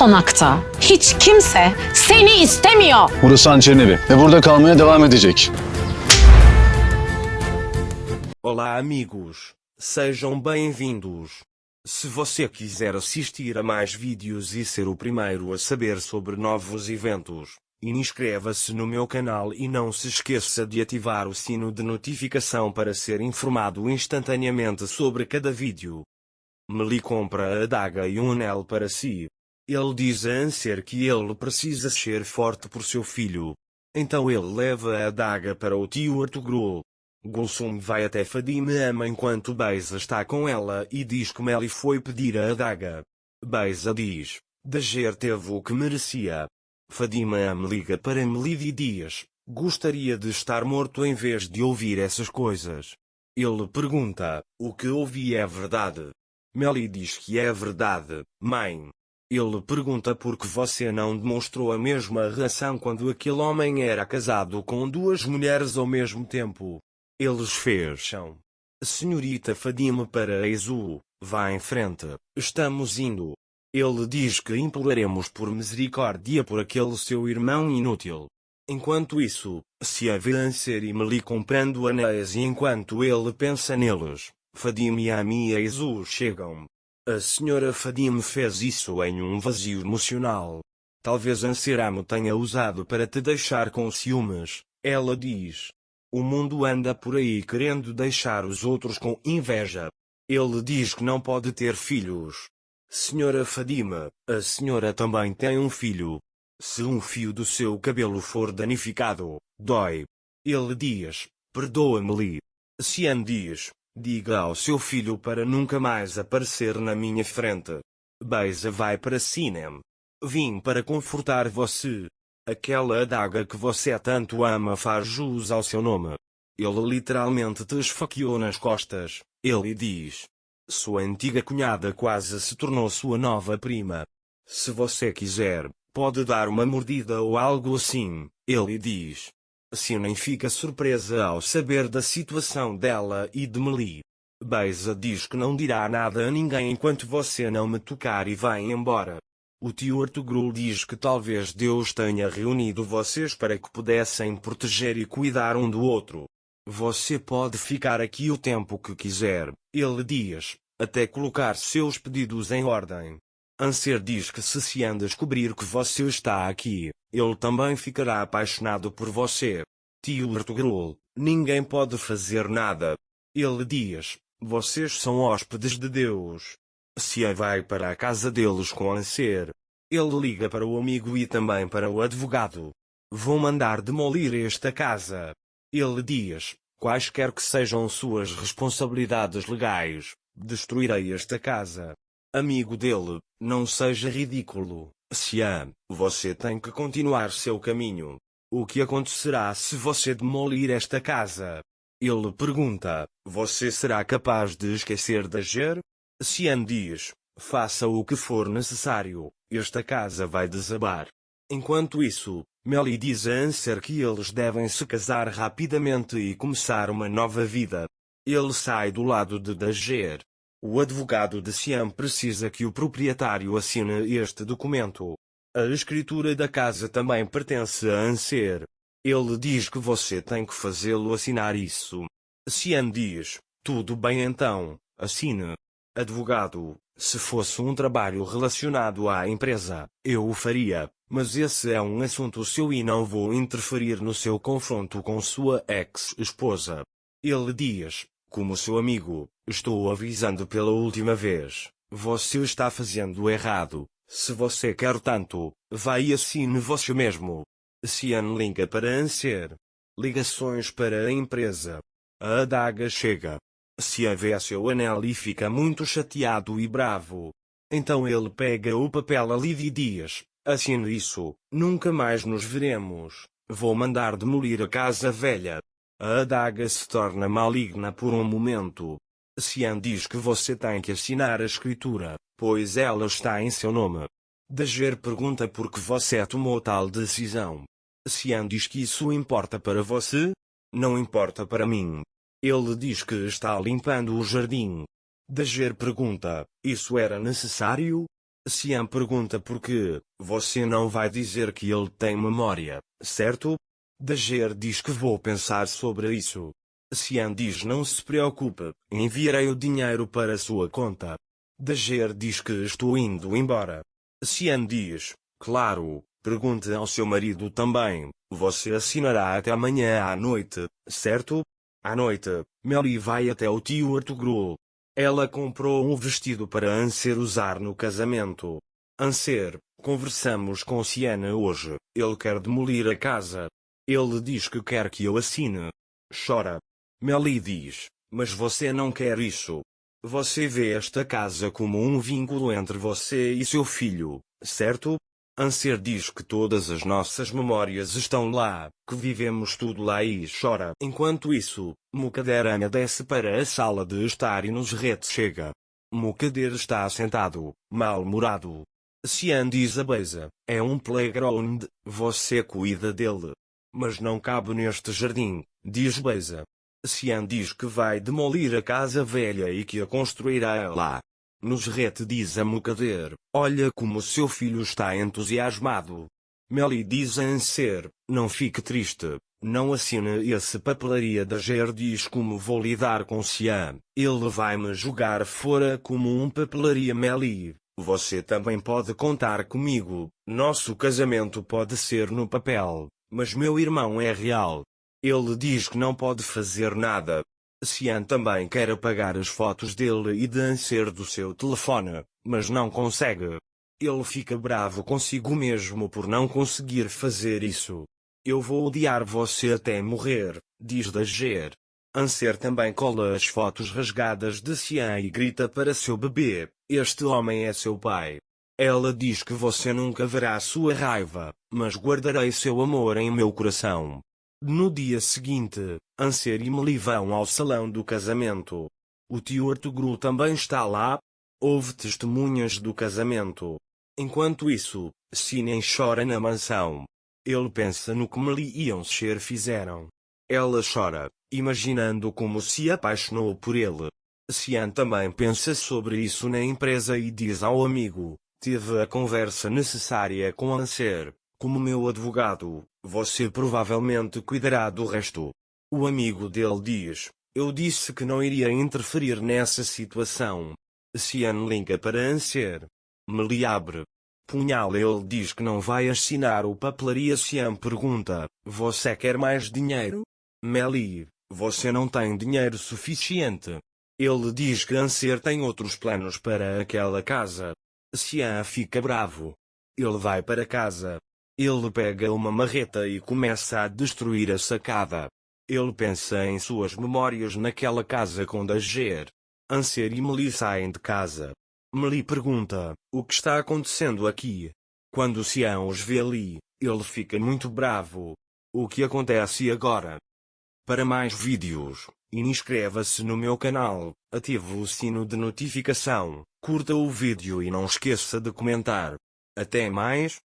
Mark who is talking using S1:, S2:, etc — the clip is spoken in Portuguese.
S1: konakta hiç kimse seni istemiyor.
S2: Burası hançerin evi ve burada kalmaya devam edecek.
S3: Olá, amigos. Sejam bem-vindos. Se você quiser assistir a mais vídeos e ser o primeiro a saber sobre novos eventos, inscreva-se no meu canal e não se esqueça de ativar o sino de notificação para ser informado instantaneamente sobre cada vídeo. Meli compra a adaga e um anel para si. Ele diz a Anser que ele precisa ser forte por seu filho. Então ele leva a adaga para o tio Ertugrul. Gulsum vai até Fadime enquanto Beza está com ela e diz que Meli foi pedir a adaga. Beza diz: Dager teve o que merecia. Fadime liga para Meli e diz: gostaria de estar morto em vez de ouvir essas coisas. Ele pergunta: o que ouvi é verdade? Meli diz que é verdade, mãe. Ele pergunta por que você não demonstrou a mesma reação quando aquele homem era casado com duas mulheres ao mesmo tempo. Eles fecham. Senhorita Fadime para Ezu, vá em frente, estamos indo. Ele diz que imploraremos por misericórdia por aquele seu irmão inútil. Enquanto isso, se a vê Anser e Meli comprando anéis e enquanto ele pensa neles, Fadime e Ami e Ezu chegam. A senhora Fadime fez isso em um vazio emocional. Talvez Anser Amo tenha usado para te deixar com ciúmes, ela diz. O mundo anda por aí querendo deixar os outros com inveja. Ele diz que não pode ter filhos. Senhora Fadime, a senhora também tem um filho. Se um fio do seu cabelo for danificado, dói. Ele diz: perdoa-me. Cian diz: diga ao seu filho para nunca mais aparecer na minha frente. Beza vai para Sinem. Vim para confortar você. Aquela adaga que você tanto ama faz jus ao seu nome. Ele literalmente te esfaqueou nas costas. Ele diz: sua antiga cunhada quase se tornou sua nova prima. Se você quiser, pode dar uma mordida ou algo assim, ele diz. Sinem fica surpresa ao saber da situação dela e de Meli. Beza diz que não dirá nada a ninguém enquanto você não me tocar e vai embora. O tio Ertugrul diz que talvez Deus tenha reunido vocês para que pudessem proteger e cuidar um do outro. Você pode ficar aqui o tempo que quiser, ele diz, até colocar seus pedidos em ordem. Anser diz que se Cian descobrir que você está aqui, ele também ficará apaixonado por você. Tio Ertugrul, ninguém pode fazer nada. Ele diz: vocês são hóspedes de Deus. Cian vai para a casa deles com Anser. Ele liga para o amigo e também para o advogado. Vou mandar demolir esta casa. Ele diz: quaisquer que sejam suas responsabilidades legais, destruirei esta casa. Amigo dele, não seja ridículo. Cian, você tem que continuar seu caminho. O que acontecerá se você demolir esta casa? Ele pergunta: você será capaz de esquecer Dager? Cian diz: faça o que for necessário, esta casa vai desabar. Enquanto isso, Meli diz a Anser que eles devem se casar rapidamente e começar uma nova vida. Ele sai do lado de Dager. O advogado de Cian precisa que o proprietário assine este documento. A escritura da casa também pertence a Anser. Ele diz que você tem que fazê-lo assinar isso. Cian diz: tudo bem então, assine. Advogado: se fosse um trabalho relacionado à empresa, eu o faria, mas esse é um assunto seu e não vou interferir no seu confronto com sua ex-esposa. Ele diz: como seu amigo, estou avisando pela última vez, você está fazendo errado. Se você quer tanto, vá e assine você mesmo. Cian liga para Anser. Ligações para a empresa. A adaga chega. Cian vê seu anel e fica muito chateado e bravo. Então ele pega o papel ali e diz: assine isso, nunca mais nos veremos. Vou mandar demolir a casa velha. A adaga se torna maligna por um momento. Cian diz que você tem que assinar a escritura, pois ela está em seu nome. Dager pergunta por que você tomou tal decisão. Cian diz que isso importa para você? Não importa para mim. Ele diz que está limpando o jardim. Dager pergunta: isso era necessário? Cian pergunta por quê. Você não vai dizer que ele tem memória, certo? Dager diz que vou pensar sobre isso. Cian diz não se preocupe, enviarei o dinheiro para sua conta. Dager diz que estou indo embora. Cian diz, claro, pergunte ao seu marido também, você assinará até amanhã à noite, certo? À noite, Melly vai até o tio Artugro. Ela comprou um vestido para Anser usar no casamento. Anser, conversamos com Cian hoje, ele quer demolir a casa. Ele diz que quer que eu assine. Chora. Melly diz, mas você não quer isso. Você vê esta casa como um vínculo entre você e seu filho, certo? Anser diz que todas as nossas memórias estão lá, que vivemos tudo lá e chora. Enquanto isso, Mukader desce para a sala de estar e Nusret chega. Mukader está sentado, mal-humorado. Cian diz a Beisa, é um playground, você cuida dele. Mas não cabe neste jardim, diz Beisa. Cian diz que vai demolir a casa velha e que a construirá lá. Nusret diz a Mukader, olha como seu filho está entusiasmado. Melly diz a Anser, não fique triste, não assine esse papelaria. Dager diz como vou lidar com Cian, ele vai me jogar fora como um papelaria. Melly, você também pode contar comigo, nosso casamento pode ser no papel, mas meu irmão é real. Ele diz que não pode fazer nada. Cian também quer apagar as fotos dele e de Anser do seu telefone, mas não consegue. Ele fica bravo consigo mesmo por não conseguir fazer isso. Eu vou odiar você até morrer, diz Dager. Anser também cola as fotos rasgadas de Cian e grita para seu bebê, este homem é seu pai. Ela diz que você nunca verá sua raiva, mas guardarei seu amor em meu coração. No dia seguinte, Anser e Melly vão ao salão do casamento. O tio Artugro também está lá. Houve testemunhas do casamento. Enquanto isso, Cian chora na mansão. Ele pensa no que Melly e Anser fizeram. Ela chora, imaginando como se apaixonou por ele. Cian também pensa sobre isso na empresa e diz ao amigo, tive a conversa necessária com Anser. Como meu advogado, você provavelmente cuidará do resto. O amigo dele diz, eu disse que não iria interferir nessa situação. Cian liga para Anser. Melly abre. Punhal. Ele diz que não vai assinar o papelaria. Cian pergunta, você quer mais dinheiro? Melly, você não tem dinheiro suficiente. Ele diz que Anser tem outros planos para aquela casa. Cian fica bravo. Ele vai para casa. Ele pega uma marreta e começa a destruir a sacada. Ele pensa em suas memórias naquela casa com Dager. Anser e Melly saem de casa. Melly pergunta, o que está acontecendo aqui? Quando Cian os vê ali, ele fica muito bravo. O que acontece agora? Para mais vídeos, inscreva-se no meu canal, ative o sino de notificação, curta o vídeo e não esqueça de comentar. Até mais.